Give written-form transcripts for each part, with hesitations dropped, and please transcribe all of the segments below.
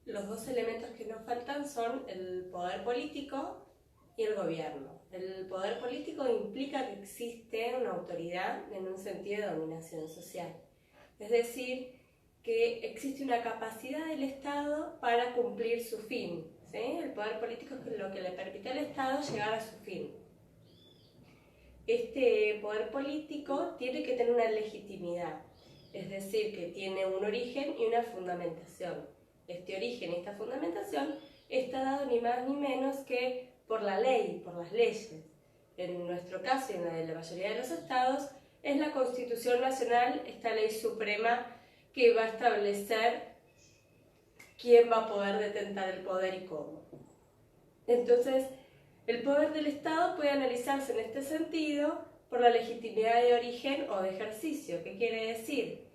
los dos elementos que nos faltan son el poder político y el gobierno. El poder político implica que existe una autoridad en un sentido de dominación social. Es decir, que existe una capacidad del Estado para cumplir su fin, ¿sí? El poder político es lo que le permite al Estado llegar a su fin. Este poder político tiene que tener una legitimidad, es decir, que tiene un origen y una fundamentación. Este origen y esta fundamentación está dado ni más ni menos que por la ley, por las leyes. En nuestro caso y en la de la mayoría de los estados, es la Constitución Nacional, esta ley suprema que va a establecer quién va a poder detentar el poder y cómo. Entonces, el poder del Estado puede analizarse en este sentido por la legitimidad de origen o de ejercicio. ¿Qué quiere decir?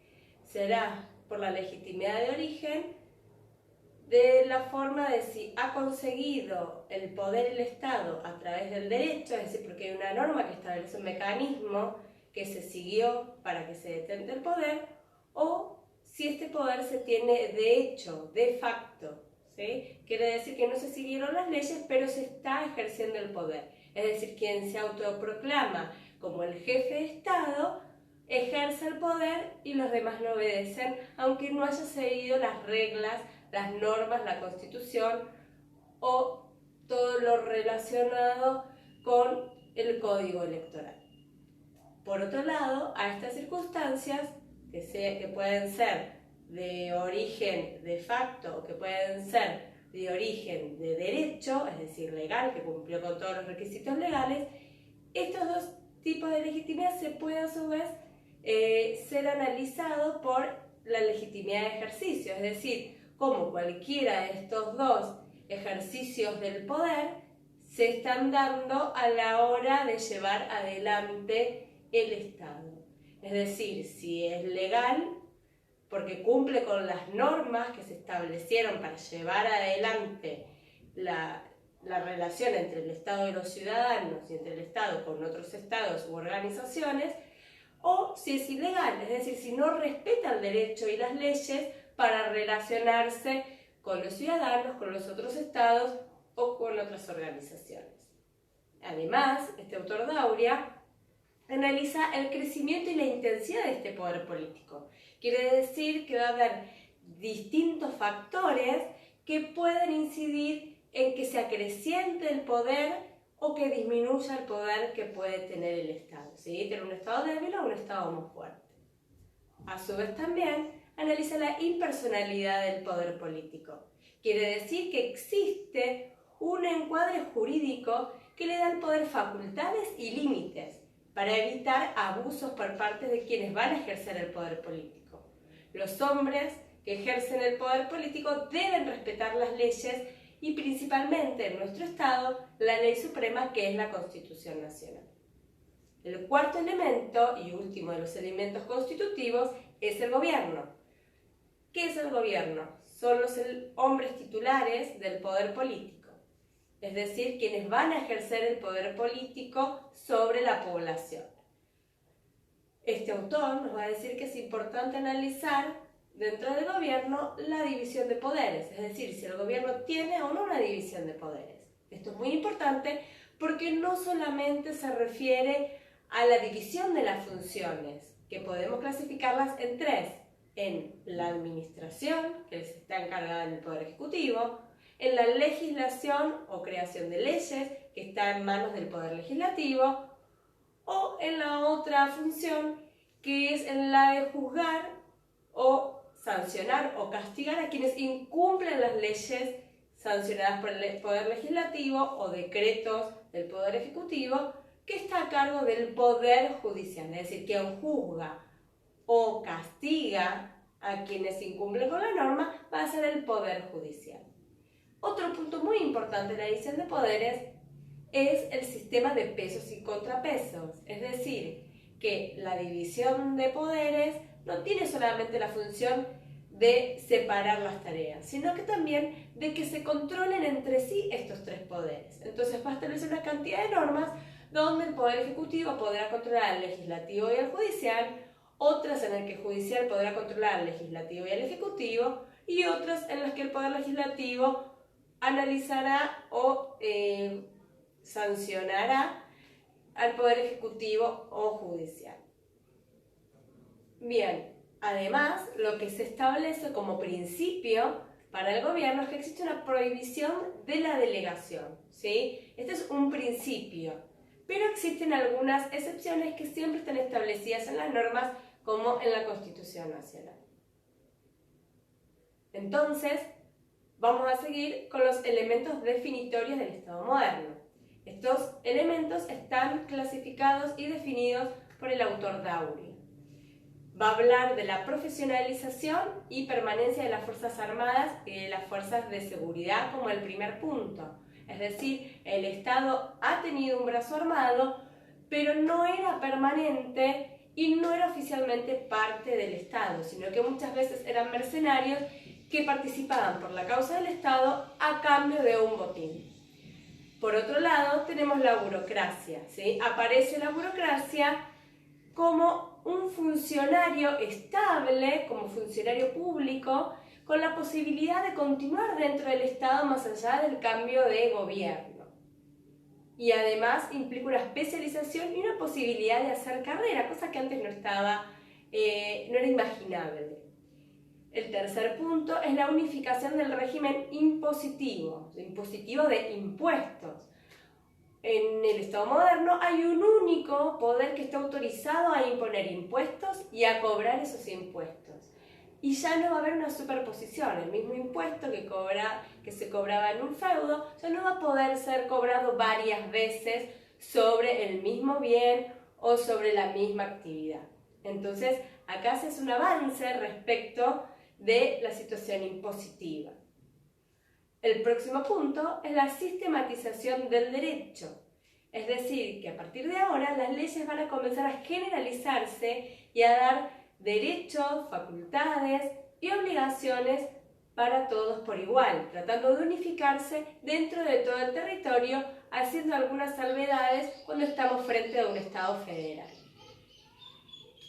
Será por la legitimidad de origen de la forma de si ha conseguido el poder el Estado a través del derecho, es decir, porque hay una norma que establece un mecanismo que se siguió para que se detente el poder, o si este poder se tiene de hecho, de facto, ¿sí? Quiere decir que no se siguieron las leyes, pero se está ejerciendo el poder. Es decir, quien se autoproclama como el jefe de Estado ejerce el poder y los demás lo obedecen, aunque no haya seguido las reglas, las normas, la Constitución o todo lo relacionado con el Código Electoral. Por otro lado, a estas circunstancias, que pueden ser de origen de facto o que pueden ser de origen de derecho, es decir, legal, que cumplió con todos los requisitos legales, estos dos tipos de legitimidad se puede a su vez ser analizado por la legitimidad de ejercicio, es decir, como cualquiera de estos dos ejercicios del poder se están dando a la hora de llevar adelante el Estado. Es decir, si es legal, porque cumple con las normas que se establecieron para llevar adelante la relación entre el Estado y los ciudadanos y entre el Estado con otros estados u organizaciones, o si es ilegal, es decir, si no respeta el derecho y las leyes para relacionarse con los ciudadanos, con los otros estados o con otras organizaciones. Además, este autor Dauria analiza el crecimiento y la intensidad de este poder político. Quiere decir que va a haber distintos factores que pueden incidir en que se acreciente el poder o que disminuya el poder que puede tener el Estado, ¿sí? Tener un Estado débil o un Estado más fuerte. A su vez también analiza la impersonalidad del poder político. Quiere decir que existe un encuadre jurídico que le da al poder facultades y límites para evitar abusos por parte de quienes van a ejercer el poder político. Los hombres que ejercen el poder político deben respetar las leyes y principalmente en nuestro Estado la ley suprema que es la Constitución Nacional. El cuarto elemento y último de los elementos constitutivos es el gobierno. ¿Qué es el gobierno? Son los hombres titulares del poder político, es decir, quienes van a ejercer el poder político sobre la población. Este autor nos va a decir que es importante analizar dentro del gobierno la división de poderes, es decir, si el gobierno tiene o no una división de poderes. Esto es muy importante porque no solamente se refiere a la división de las funciones, que podemos clasificarlas en tres: en la administración, que está encargada del Poder Ejecutivo, en la legislación o creación de leyes, que está en manos del Poder Legislativo, o en la otra función, que es en la de juzgar o sancionar o castigar a quienes incumplen las leyes sancionadas por el Poder Legislativo o decretos del Poder Ejecutivo, que está a cargo del Poder Judicial, es decir, quien juzga o castiga a quienes incumplen con la norma va a ser el Poder Judicial. Otro punto muy importante en la división de poderes es el sistema de pesos y contrapesos, es decir, que la división de poderes no tiene solamente la función de separar las tareas, sino que también de que se controlen entre sí estos tres poderes. Entonces va a establecer una cantidad de normas donde el Poder Ejecutivo podrá controlar al Legislativo y al Judicial, otras en las que el Judicial podrá controlar al Legislativo y al Ejecutivo, y otras en las que el Poder Legislativo analizará o sancionará al Poder Ejecutivo o Judicial. Bien, además, lo que se establece como principio para el gobierno es que existe una prohibición de la delegación, ¿sí? Este es un principio, pero existen algunas excepciones que siempre están establecidas en las normas, como en la Constitución Nacional. Entonces, vamos a seguir con los elementos definitorios del Estado moderno. Estos elementos están clasificados y definidos por el autor Dauri. Va a hablar de la profesionalización y permanencia de las Fuerzas Armadas y de las Fuerzas de Seguridad como el primer punto. Es decir, el Estado ha tenido un brazo armado, pero no era permanente y no era oficialmente parte del Estado, sino que muchas veces eran mercenarios que participaban por la causa del Estado a cambio de un botín. Por otro lado, tenemos la burocracia, ¿sí? Aparece la burocracia como un funcionario estable, como funcionario público, con la posibilidad de continuar dentro del Estado más allá del cambio de gobierno. Y además implica una especialización y una posibilidad de hacer carrera, cosa que antes no era imaginable. El tercer punto es la unificación del régimen impositivo de impuestos. En el Estado moderno hay un único poder que está autorizado a imponer impuestos y a cobrar esos impuestos. Y ya no va a haber una superposición, el mismo impuesto que se cobraba en un feudo ya no va a poder ser cobrado varias veces sobre el mismo bien o sobre la misma actividad. Entonces, acá se hace un avance respecto de la situación impositiva. El próximo punto es la sistematización del derecho. Es decir, que a partir de ahora las leyes van a comenzar a generalizarse y a dar derechos, facultades y obligaciones para todos por igual, tratando de unificarse dentro de todo el territorio, haciendo algunas salvedades cuando estamos frente a un Estado federal.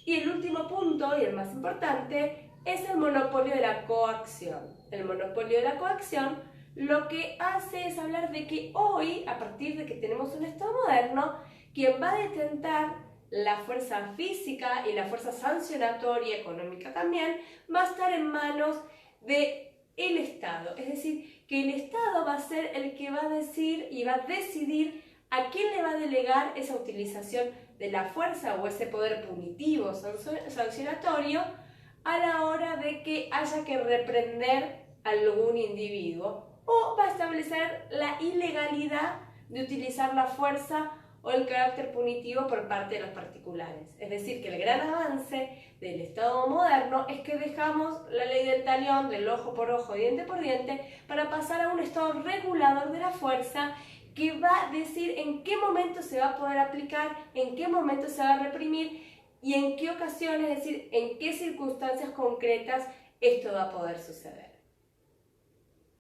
Y el último punto, y el más importante, es el monopolio de la coacción. El monopolio de la coacción lo que hace es hablar de que hoy, a partir de que tenemos un Estado moderno, quien va a detentar la fuerza física y la fuerza sancionatoria económica también, va a estar en manos del Estado. Es decir, que el Estado va a ser el que va a decir y va a decidir a quién le va a delegar esa utilización de la fuerza o ese poder punitivo sancionatorio a la hora de que haya que reprender a algún individuo, o va a establecer la ilegalidad de utilizar la fuerza o el carácter punitivo por parte de los particulares. Es decir, que el gran avance del Estado moderno es que dejamos la ley del talión, del ojo por ojo, diente por diente, para pasar a un Estado regulador de la fuerza que va a decir en qué momento se va a poder aplicar, en qué momento se va a reprimir y en qué ocasiones, es decir, en qué circunstancias concretas esto va a poder suceder.